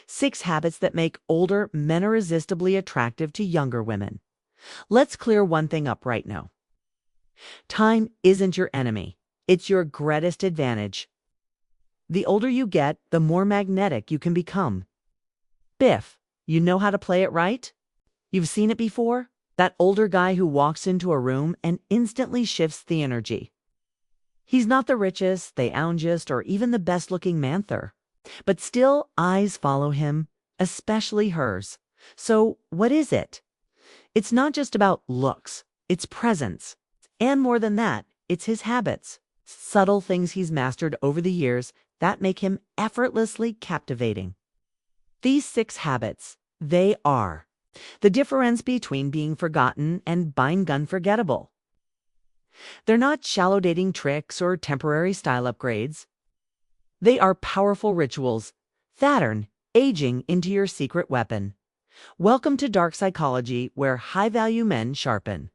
6 habits that make older men irresistibly attractive to younger women. Let's clear one thing up right now. Time isn't your enemy. It's your greatest advantage. The older you get, the more magnetic you can become. Biff, you know how to play it right? You've seen it before? That older guy who walks into a room and instantly shifts the energy. He's not the richest, the youngest, or even the best-looking man there. But still, eyes follow him, especially hers. So, what is it? It's not just about looks, it's presence. And more than that, it's his habits. Subtle things he's mastered over the years that make him effortlessly captivating. These 6 habits, they are the difference between being forgotten and being unforgettable. They're not shallow dating tricks or temporary style upgrades. They are powerful rituals that turn aging into your secret weapon. Welcome to dark psychology, where high-value men sharpen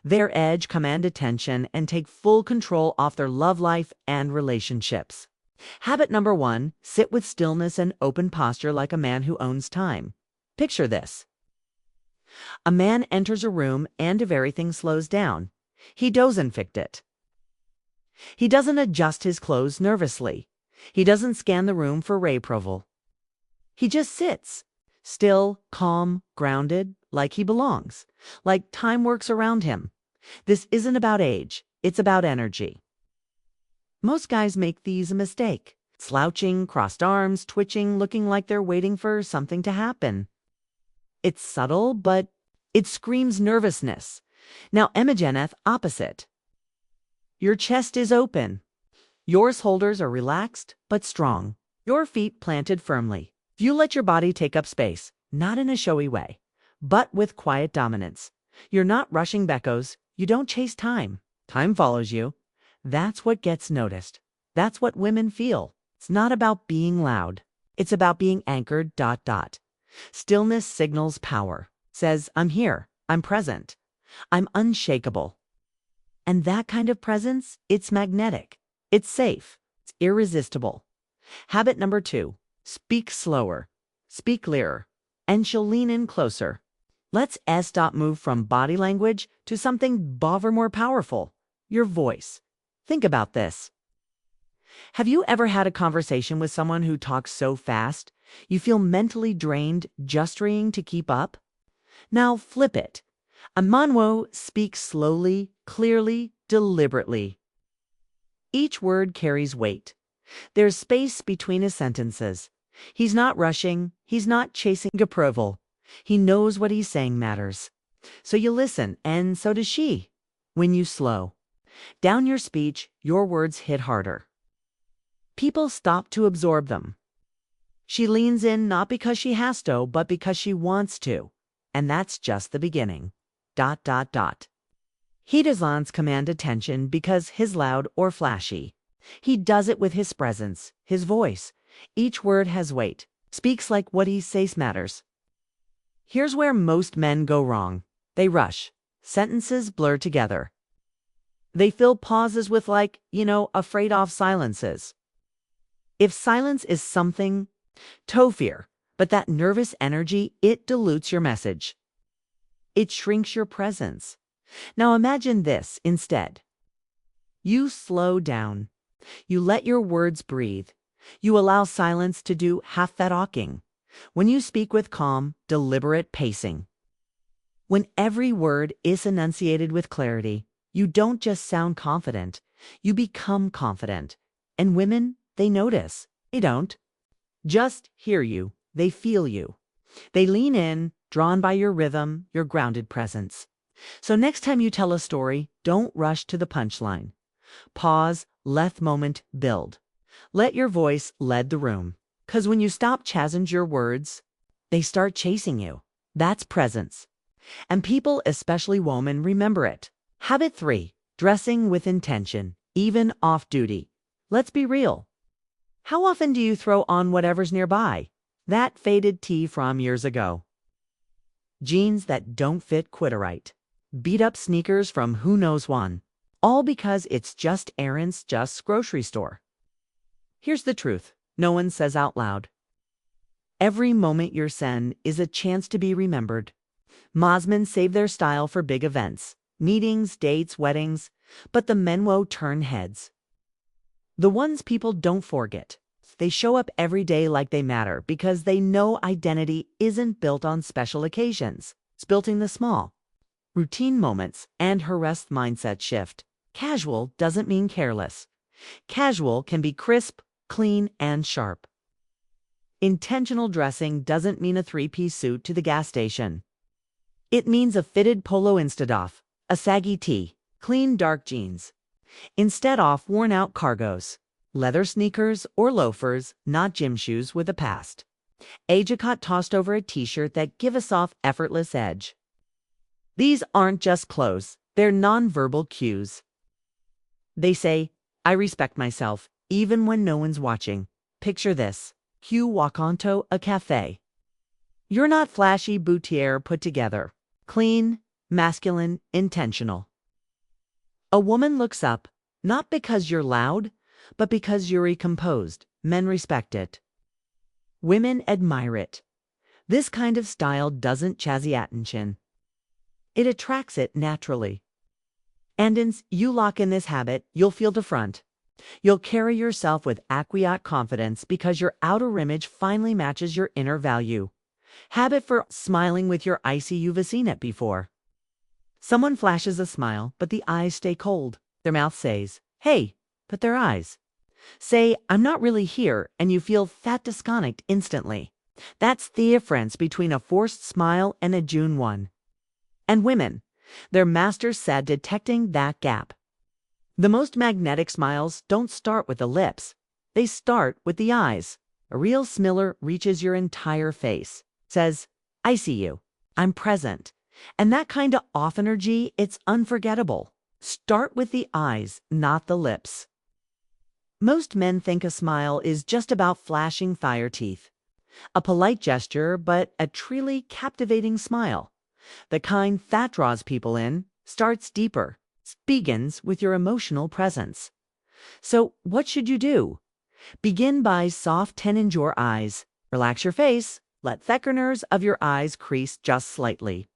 their edge, command attention, and take full control off their love life and relationships. Habit number 1, sit with stillness and open posture like a man who owns time. Picture this. A man enters a room and if everything slows down, he doesn't fix it. He doesn't adjust his clothes nervously. He doesn't scan the room for approval. He just sits, still, calm, grounded, like he belongs, like time works around him. This isn't about age, it's about energy. Most guys make these a mistake, slouching, crossed arms, twitching, looking like they're waiting for something to happen. It's subtle, but it screams nervousness. Now Imogeneth, opposite. Your chest is open. Your shoulders are relaxed but strong. Your feet planted firmly. You let your body take up space, not in a showy way, but with quiet dominance. You're not rushing beckos. You don't chase time. Time follows you. That's what gets noticed. That's what women feel. It's not about being loud. It's about being anchored. Stillness signals power. Says, I'm here. I'm present. I'm unshakable. And that kind of presence, it's magnetic. It's safe. It's irresistible. Habit number 2, speak slower. Speak clearer. And she'll lean in closer. Let's move from body language to something far more powerful. Your voice. Think about this. Have you ever had a conversation with someone who talks so fast you feel mentally drained just trying to keep up? Now flip it. Amanwo speaks slowly, clearly, deliberately. Each word carries weight. There's space between his sentences. He's not rushing. He's not chasing approval. He knows what he's saying matters. So you listen, and so does she. When you slow down your speech, your words hit harder. People stop to absorb them. She leans in not because she has to, but because she wants to. And that's just the beginning. He doesn't command attention because he's loud or flashy. He does it with his presence, his voice. Each word has weight. Speaks like what he says matters. Here's where most men go wrong. They rush. Sentences blur together. They fill pauses with afraid of silences. If silence is something, to fear, but that nervous energy, it dilutes your message. It shrinks your presence. Now imagine this instead. You slow down. You let your words breathe. You allow silence to do half that talking. When you speak with calm, deliberate pacing. When every word is enunciated with clarity, you don't just sound confident. You become confident. And women, they notice. They don't just hear you. They feel you. They lean in, drawn by your rhythm, your grounded presence. So next time you tell a story, don't rush to the punchline. Pause, let the moment build. Let your voice lead the room. 'Cause when you stop chasing your words, they start chasing you. That's presence. And people, especially women, remember it. Habit 3, dressing with intention, even off duty. Let's be real. How often do you throw on whatever's nearby? That faded tee from years ago. Jeans that don't fit quite. Beat up sneakers from who knows when. All because it's just errands, just grocery store. Here's the truth. No one says out loud. Every moment you're sen is a chance to be remembered. Mosmen save their style for big events, meetings, dates, weddings, but the menwo turn heads. The ones people don't forget. They show up every day like they matter because they know identity isn't built on special occasions. It's built in the small, routine moments and harassed mindset shift. Casual doesn't mean careless. Casual can be crisp, clean, and sharp. Intentional dressing doesn't mean a three-piece suit to the gas station. It means a fitted polo instead of a saggy tee, clean dark jeans, instead of worn-out cargos, leather sneakers or loafers, not gym shoes with a past. A jacket tossed over a t-shirt that give us off effortless edge. These aren't just clothes, they're non-verbal cues. They say, I respect myself, even when no one's watching. Picture this. You walk onto a cafe. You're not flashy boutiere put together. Clean, masculine, intentional. A woman looks up, not because you're loud, but because you're composed. Men respect it. Women admire it. This kind of style doesn't chassis attention. It attracts it naturally. And once you lock in this habit, you'll feel the front. You'll carry yourself with acquiescent confidence because your outer image finally matches your inner value. Habit for smiling with your icy. You've seen it before. Someone flashes a smile, but the eyes stay cold. Their mouth says, hey, but their eyes say, I'm not really here, and you feel that disconnect instantly. That's the difference between a forced smile and a June one. And women, they're masters at detecting that gap. The most magnetic smiles don't start with the lips. They start with the eyes. A real smile reaches your entire face. Says, I see you. I'm present. And that kind of off energy, it's unforgettable. Start with the eyes, not the lips. Most men think a smile is just about flashing fire teeth. A polite gesture, but a truly captivating smile. The kind that draws people in, starts deeper. Begins with your emotional presence. So what should you do? Begin by softening your eyes. Relax your face. Let the corners of your eyes crease just slightly.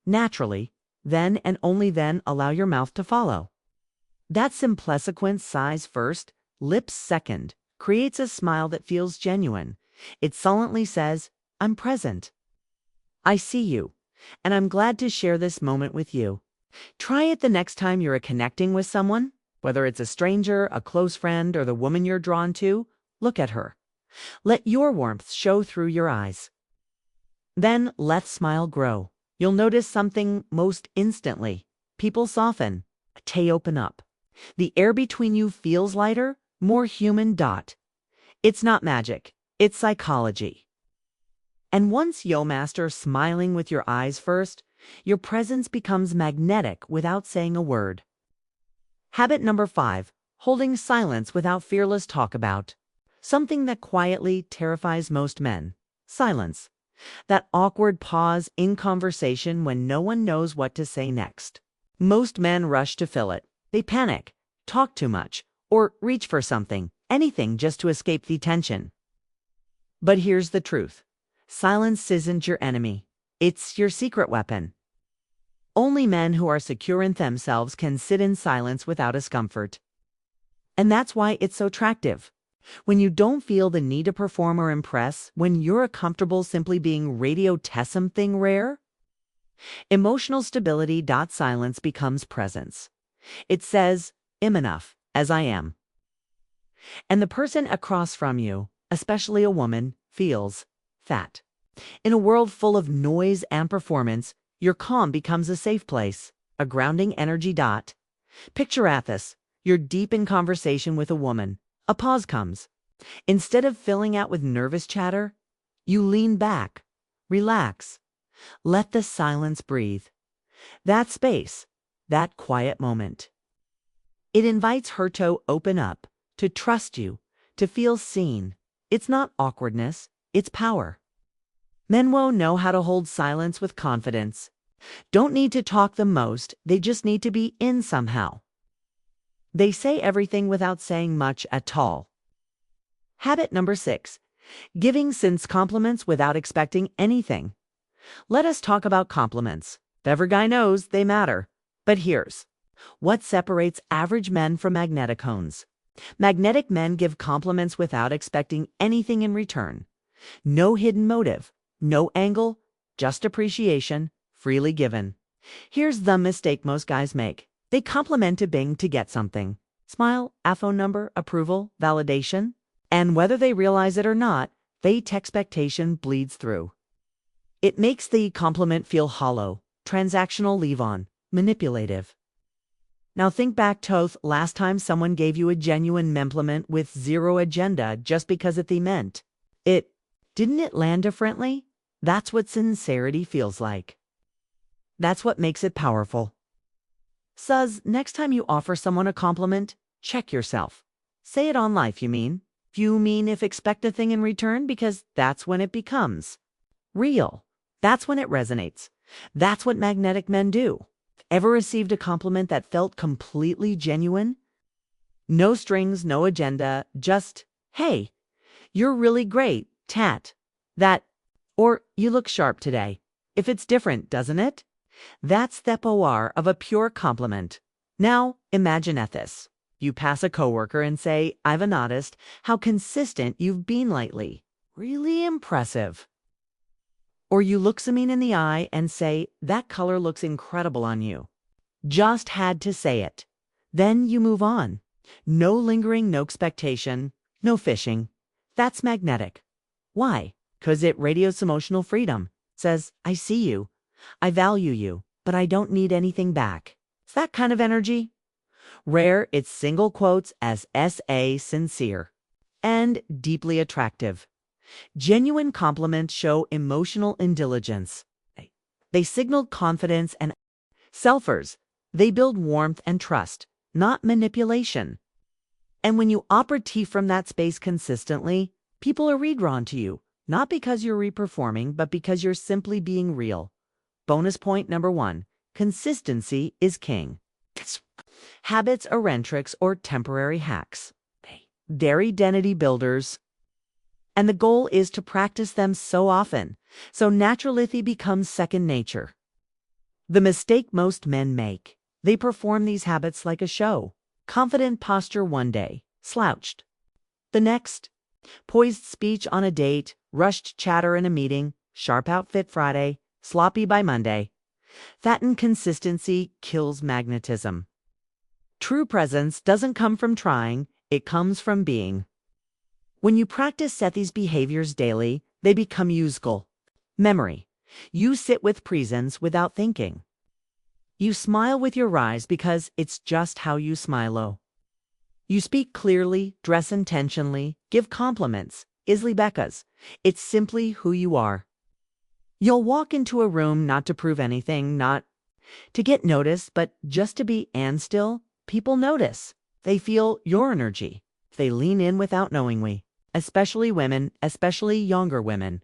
Naturally, then and only then allow your mouth to follow. That simple size first, lips second, creates a smile that feels genuine. It silently says, I'm present. I see you, and I'm glad to share this moment with you. Try it the next time you're connecting with someone, whether it's a stranger, a close friend, or the woman you're drawn to. Look at her. Let your warmth show through your eyes. Then let the smile grow. You'll notice something most instantly. People soften. They open up. The air between you feels lighter, more human. It's not magic. It's psychology. And once you master smiling with your eyes first, your presence becomes magnetic without saying a word. Habit number 5, holding silence without fearless talk about. Something that quietly terrifies most men. Silence. That awkward pause in conversation when no one knows what to say next. Most men rush to fill it. They panic, talk too much, or reach for something, anything just to escape the tension. But here's the truth. Silence isn't your enemy. It's your secret weapon. Only men who are secure in themselves can sit in silence without discomfort. And that's why it's so attractive. When you don't feel the need to perform or impress, when you're comfortable simply being something rare, emotional stability. Silence becomes presence. It says, I'm enough, as I am. And the person across from you, especially a woman, feels that. In a world full of noise and performance, your calm becomes a safe place, a grounding energy. Picture Athos, you're deep in conversation with a woman. A pause comes. Instead of filling out with nervous chatter, you lean back, relax, let the silence breathe. That space, that quiet moment. It invites her to open up, to trust you, to feel seen. It's not awkwardness, it's power. Men won't know how to hold silence with confidence. Don't need to talk the most, they just need to be in somehow. They say everything without saying much at all. Habit number 6, Giving since compliments without expecting anything. Let us talk about compliments. Every guy knows they matter. But here's what separates average men from magnetic hones. Magnetic men give compliments without expecting anything in return. No hidden motive, no angle, just appreciation, freely given. Here's the mistake most guys make. They compliment a Bing to get something. Smile, a phone number, approval, validation. And whether they realize it or not, fake expectation bleeds through. It makes the compliment feel hollow, transactional, leave-on, manipulative. Now think back to last time someone gave you a genuine compliment with zero agenda just because it meant it. Didn't it land differently? That's what sincerity feels like. That's what makes it powerful. Suz, next time you offer someone a compliment, check yourself. Say it on life, you mean? You mean if expect a thing in return, because that's when it becomes real. That's when it resonates. That's what magnetic men do. Ever received a compliment that felt completely genuine? No strings, no agenda, just, hey, you're really great, tat. That, or you look sharp today. If it's different, doesn't it? That's the power of a pure compliment. Now, imagine this. You pass a coworker and say, I've noticed how consistent you've been lately. Really impressive. Or you look someone in the eye and say, that color looks incredible on you. Just had to say it. Then you move on. No lingering, no expectation, no fishing. That's magnetic. Why? 'Cause it radiates emotional freedom. Says, I see you. I value you, but I don't need anything back. It's that kind of energy. Rare, it's single quotes as S.A. sincere and deeply attractive. Genuine compliments show emotional intelligence. They signal confidence and selfers. They build warmth and trust, not manipulation. And when you operate from that space consistently, people are redrawn to you, not because you're reperforming, but because you're simply being real. Bonus point number 1, consistency is king. Habits are tricks or temporary hacks. They're identity builders. And the goal is to practice them so often, so naturally they become second nature. The mistake most men make, they perform these habits like a show. Confident posture one day, slouched. The next, poised speech on a date, rushed chatter in a meeting, sharp outfit Friday, sloppy by Monday. That inconsistency kills magnetism. True presence doesn't come from trying, it comes from being. When you practice these behaviors daily, they become useful. Memory. You sit with presence without thinking. You smile with your eyes because it's just how you smile. You speak clearly, dress intentionally, give compliments. Isly Becca's. It's simply who you are. You'll walk into a room not to prove anything, not to get noticed, but just to be, and still, people notice. They feel your energy. They lean in without knowingly. Especially women, especially younger women.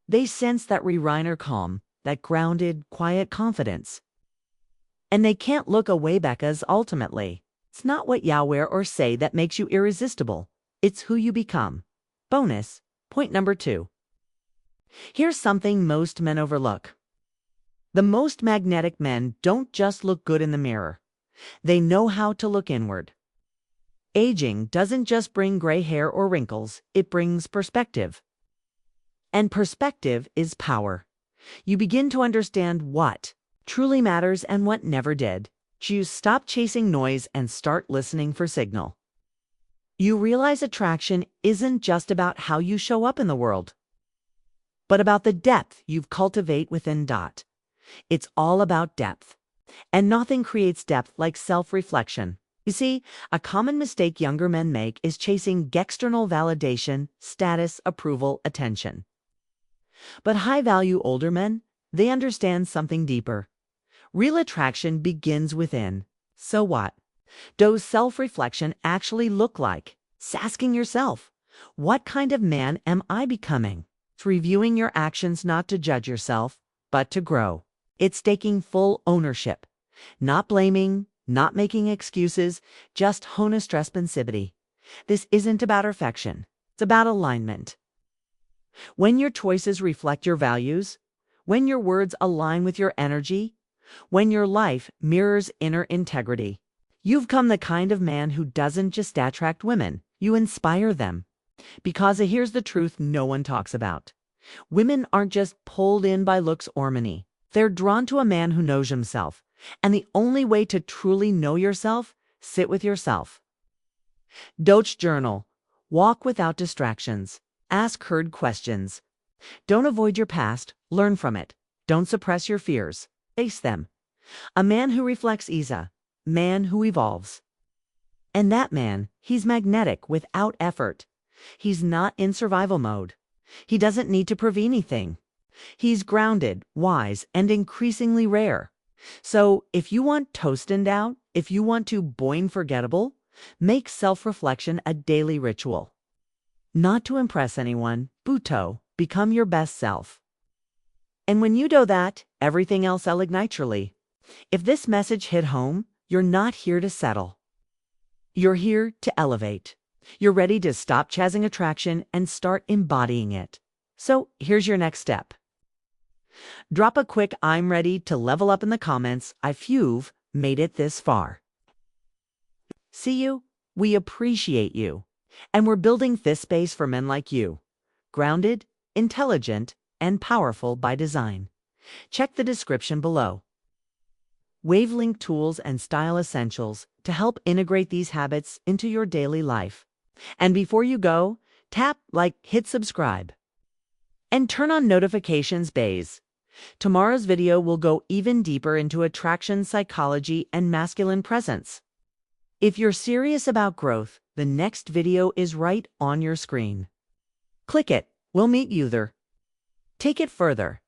They sense that refiner calm, that grounded, quiet confidence. And they can't look away because ultimately, it's not what you wear or say that makes you irresistible. It's who you become. Bonus, point number 2. Here's something most men overlook. The most magnetic men don't just look good in the mirror. They know how to look inward. Aging doesn't just bring gray hair or wrinkles, it brings perspective. And perspective is power. You begin to understand what truly matters and what never did. You stop chasing noise and start listening for signal. You realize attraction isn't just about how you show up in the world, but about the depth you cultivate within. It's all about depth. And nothing creates depth like self-reflection. You see, a common mistake younger men make is chasing external validation, status, approval, attention. But high-value older men, they understand something deeper. Real attraction begins within. So what? Does self-reflection actually look like? It's asking yourself, what kind of man am I becoming? It's reviewing your actions not to judge yourself, but to grow. It's taking full ownership. Not blaming, not making excuses, just honest responsibility. This isn't about perfection. It's It's about alignment. When your choices reflect your values, when your words align with your energy, when your life mirrors inner integrity, you've become the kind of man who doesn't just attract women, you inspire them. Because here's the truth no one talks about. Women aren't just pulled in by looks or money. They're drawn to a man who knows himself. And the only way to truly know yourself, sit with yourself. Don't journal. Walk without distractions. Ask heard questions. Don't avoid your past, learn from it. Don't suppress your fears, face them. A man who reflects is a man who evolves. And that man, he's magnetic without effort. He's not in survival mode. He doesn't need to prove anything. He's grounded, wise, and increasingly rare. So if you want toasted out, if you want to boing forgettable, make self-reflection a daily ritual. Not to impress anyone, Buto, become your best self. And when you do that, everything else will ignite naturally. If this message hit home, you're not here to settle. You're here to elevate. You're ready to stop chasing attraction and start embodying it. So here's your next step. Drop a quick "I'm ready to level up" in the comments if you've made it this far. See you, we appreciate you. And we're building this space for men like you. Grounded, intelligent, and powerful by design. Check the description below. Wavelength tools and style essentials to help integrate these habits into your daily life. And before you go, tap like, hit subscribe. And turn on notifications bells. Tomorrow's video will go even deeper into attraction psychology and masculine presence. If you're serious about growth, the next video is right on your screen. Click it. We'll meet you there. Take it further.